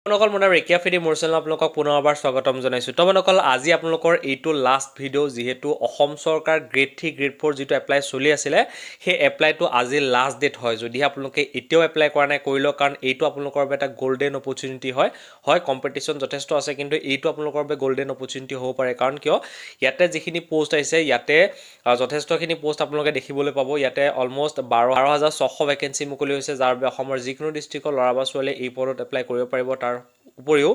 আপোনালোকৰ মনৰ ৰেকিয়া ফিডি মোৰ চেনেল আপোনালোকক পুনৰবাৰ স্বাগতম জনাইছোঁ। তবনকল আজি আপোনালোকৰ এইটো লাষ্ট ভিডিঅ' যিহেতু অসম চৰকাৰ গ্ৰেড 3 গ্ৰেড 4 যিটো এপ্লাই চলি আছিলে সেই এপ্লাইটো আজি লাষ্ট ডেট হয়। যদিহে আপোনালোকে এতিয়াও এপ্লাই কৰা নাই কৰি লওক, কাৰণ এইটো আপোনালোকৰ বাবে এটা গোল্ডেন অপৰচুনিটি হয় কম্পিটিশ্যন যথেষ্ট আছে, কিন্তু এইটো আপোনালোকৰ বাবে গোল্ডেন অপৰচুনিটি হ'ব পাৰে। কাৰণ কিয় ইয়াতে যিখিনি পোষ্ট আহিছে ইয়াতে যথেষ্টখিনি পোষ্ট আপোনালোকে দেখিবলৈ পাব। ইয়াতে অলমষ্ট 12,600 ভেকেঞ্চি মুকলি হৈছে, যাৰ বাবে অসমৰ যিকোনো ডিষ্ট্ৰিক্টৰ ল'ৰা বা ছোৱালীয়ে এই পদত এপ্লাই কৰিব পাৰিব। তাৰ উপৰিও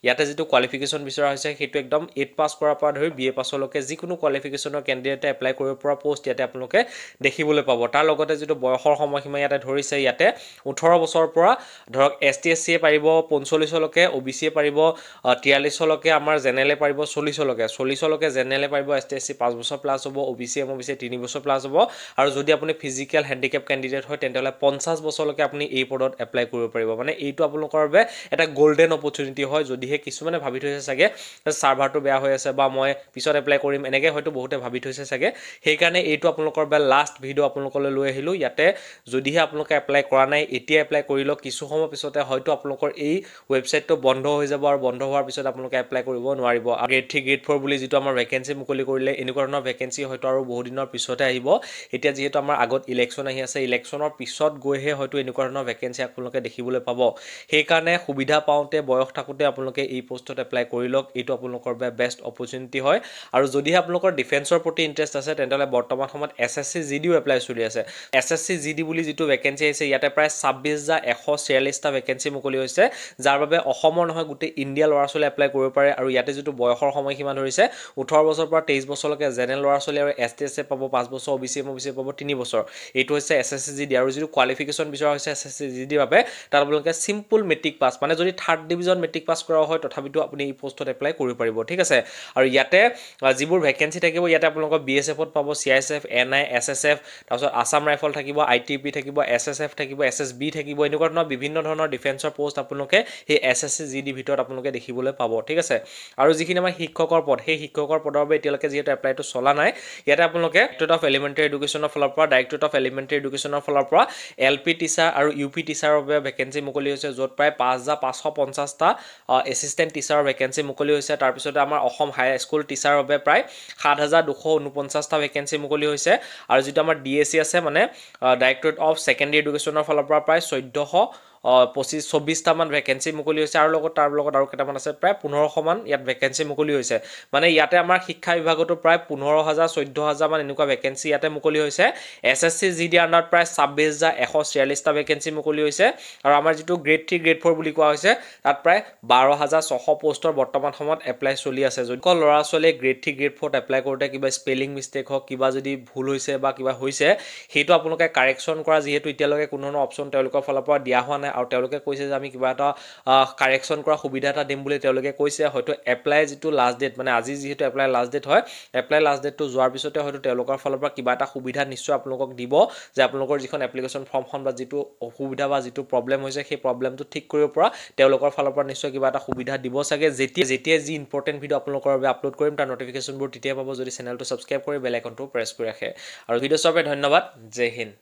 ইয়াতে যিটো কোৱালিফিকেশ্যন বিচৰা হৈছে সেইটো একদম 8 পাছ কৰাৰ পৰা ধৰি BA পাছলৈকে যিকোনো কোৱালিফিকেশ্যনৰ কেণ্ডিডেটে এপ্লাই কৰিব পৰা পোষ্ট ইয়াতে আপোনালোকে দেখিবলৈ পাব। তাৰ লগতে যিটো বয়সৰ সময়সীমা ইয়াতে ধৰিছে, ইয়াতে 18 বছৰৰ পৰা ধৰক ST SC পাৰিব 45লৈকে, OBC পাৰিব 43লৈকে, আমাৰ জেনেৰেলে পাৰিব 40লৈকে জেনেৰেলে পাৰিব, ST SC 5 বছৰ প্লাছ হ'ব, OBC MOBC 3 বছৰ প্লাছ হ'ব, আৰু যদি আপুনি ফিজিকেল হেণ্ডিকেপ কেণ্ডিডেট হয় তেন্তে 50 বছৰলৈকে আপুনি এই পদত এপ্লাই কৰিব পাৰিব। মানে এইটো আপোনালোকৰ বাবে এটা গোল্ডেন অপৰচুনিটি হয়। যদিহে কিছুমানে ভাবি থৈছে চাগে সাৰ্ভাৰটো বেয়া হৈ আছে বা মই পিছত এপ্লাই কৰিম, এনেকৈ হয়তো বহুতে ভাবি থৈছে চাগে, সেইকাৰণে এইটো আপোনালোকৰ বাবে লাষ্ট ভিডিঅ' আপোনালোকলৈ লৈ আহিলোঁ। ইয়াতে যদিহে আপোনালোকে এপ্লাই কৰা নাই এতিয়া এপ্লাই কৰি লওক, কিছু সময় পিছতে হয়তো আপোনালোকৰ এই ৱেবছাইটটো বন্ধ হৈ যাব, আৰু বন্ধ হোৱাৰ পিছত আপোনালোকে এপ্লাই কৰিব নোৱাৰিব। গ্ৰেড 3 গ্ৰেড 4 বুলি যিটো আমাৰ ভেকেঞ্চি মুকলি কৰিলে, এনেকুৱা ধৰণৰ ভেকেঞ্চি হয়তো আৰু বহু দিনৰ পিছতে আহিব। এতিয়া যিহেতু আমাৰ আগত ইলেকশ্যন আহি আছে, ইলেকশ্যনৰ পিছত গৈহে হয়তো এনেকুৱা ধৰণৰ ভেকেঞ্চি আপোনালোকে দেখিবলৈ পাব। সেইকাৰণে সুবিধা পাওঁতে বয়স থাকোঁতে আপোনালোকে এই পোষ্টত এপ্লাই কৰি লওক, এইটো আপোনালোকৰ বাবে বেষ্ট অপৰচুনিটি হয়। আৰু যদিহে আপোনালোকৰ ডিফেন্সৰ প্ৰতি ইণ্টাৰেষ্ট আছে তেন্তে বৰ্তমান সময়ত SSC GD এপ্লাই চলি আছে। SSC GD বুলি যিটো ভেকেঞ্চি আহিছে ইয়াতে প্ৰায় 26,146টা ভেকেঞ্চি মুকলি হৈছে, যাৰ বাবে অসমৰ নহয় গোটেই ইণ্ডিয়া ল'ৰা ছোৱালী এপ্লাই কৰিব পাৰে। আৰু ইয়াতে যিটো বয়সৰ সময়সীমা ধৰিছে 18 বছৰৰ পৰা 23 বছৰলৈকে জেনেৰেল ল'ৰা ছোৱালী, আৰু ST SC পাব 5 বছৰ, OBC MOBC পাব 3 বছৰ। এইটো হৈছে SSC GD। আৰু যিটো কোৱালিফিকেশ্যন বিচৰা হৈছে SSC GDৰ বাবে, তাত আপোনালোকে চিম্পল মেট্ৰিক পাছ, মানে যদি 3rd ডিভিজন মেট্ৰিক পাছ কৰা হয় তথাপিতো আপুনি এই পোষ্টত এপ্লাই কৰিব পাৰিব, ঠিক আছে। আৰু ইয়াতে যিবোৰ ভেকেঞ্চি থাকিব ইয়াতে আপোনালোকৰ BSFত পাব, CISF, NI, SSF, তাৰপিছত আছাম ৰাইফল থাকিব, ITP থাকিব, SSF থাকিব, SSB থাকিব, এনেকুৱা ধৰণৰ বিভিন্ন ধৰণৰ ডিফেন্সৰ পোষ্ট আপোনালোকে সেই SSC GD ভিতৰত আপোনালোকে দেখিবলৈ পাব, ঠিক আছে। আৰু যিখিনি আমাৰ শিক্ষকৰ পদ, সেই শিক্ষকৰ পদৰ বাবে এতিয়ালৈকে যিহেতু এপ্লাইটো চলা নাই, ইয়াতে আপোনালোকে ডাইৰেক্টৰেট অফ এলিমেণ্টাৰী এডুকেশ্যনৰ ফালৰ পৰা LP টিচাৰ আৰু UP টিচাৰৰ বাবে ভেকেঞ্চি মুকলি হৈছে, য'ত প্ৰায় 5,550টা এছিষ্টেণ্ট টিচাৰৰ ভেকেঞ্চি মুকলি হৈছে। তাৰপিছতে আমাৰ অসম হাইস্কুল টিচাৰৰ বাবে প্ৰায় 7,249টা ভেকেঞ্চি মুকলি হৈছে। আৰু যিটো আমাৰ DAC আছে, মানে ডাইৰেক্টৰেট অফ ছেকেণ্ডেৰী এডুকেশ্যনৰ ফালৰ পৰা প্ৰায় 1424টামান ভেকেঞ্চি মুকলি হৈছে, আৰু তাৰ লগত আৰু কেইটামান আছে, প্ৰায় 1500মান ইয়াত ভেকেঞ্চি মুকলি হৈছে। মানে ইয়াতে আমাৰ শিক্ষা বিভাগতো প্ৰায় 15,000 14,000 মান এনেকুৱা ভেকেঞ্চি ইয়াতে মুকলি হৈছে। SSC GD আণ্ডাৰত প্ৰায় 26,146টা ভেকেঞ্চি মুকলি হৈছে। আৰু আমাৰ যিটো গ্ৰেড 3 গ্ৰেড 4 বুলি কোৱা হৈছে তাত প্ৰায় 12,600 পোষ্টৰ বৰ্তমান সময়ত এপ্লাই চলি আছে। যদি ল'ৰা ছোৱালীয়ে গ্ৰেড 3 গ্ৰেড 4 এপ্লাই কৰোঁতে কিবা স্পেলিং মিষ্টেক হওক, কিবা যদি ভুল হৈছে বা কিবা হৈছে, সেইটো আপোনালোকে কাৰেকশ্যন কৰা, যিহেতু এতিয়ালৈকে কোনো ধৰণৰ অপশ্যন তেওঁলোকৰ ফালৰ পৰা দিয়া হোৱা নাই, আৰু তেওঁলোকে কৈছে যে আমি কিবা এটা কাৰেকশ্যন কৰা সুবিধা এটা দিম বুলি তেওঁলোকে কৈছে। হয়তো এপ্লাই যিটো লাষ্ট ডেট, মানে আজি যিহেতু এপ্লাই লাষ্ট ডেট হয়, এপ্লাই লাষ্ট ডেটটো যোৱাৰ পিছতে হয়তো তেওঁলোকৰ ফালৰ পৰা কিবা এটা সুবিধা নিশ্চয় আপোনালোকক দিব, যে আপোনালোকৰ যিখন এপ্লিকেশ্যন ফৰ্মখন বা যিটো অসুবিধা বা যিটো প্ৰব্লেম হৈছে সেই প্ৰব্লেমটো ঠিক কৰিব পৰা তেওঁলোকৰ ফালৰ পৰা নিশ্চয় কিবা এটা সুবিধা দিব চাগে। যেতিয়া যি ইম্পৰ্টেণ্ট ভিডিঅ' আপোনালোকৰ বাবে আপলোড কৰিম তাৰ নটিফিকেশ্যনবোৰ তেতিয়া পাব, যদি চেনেলটো ছাবস্ক্ৰাইব কৰি বেল আইকনটো প্ৰেছ কৰি ৰাখে। আৰু ভিডিঅ' চোৱাৰ বাবে ধন্যবাদ। জয় হিন্দ।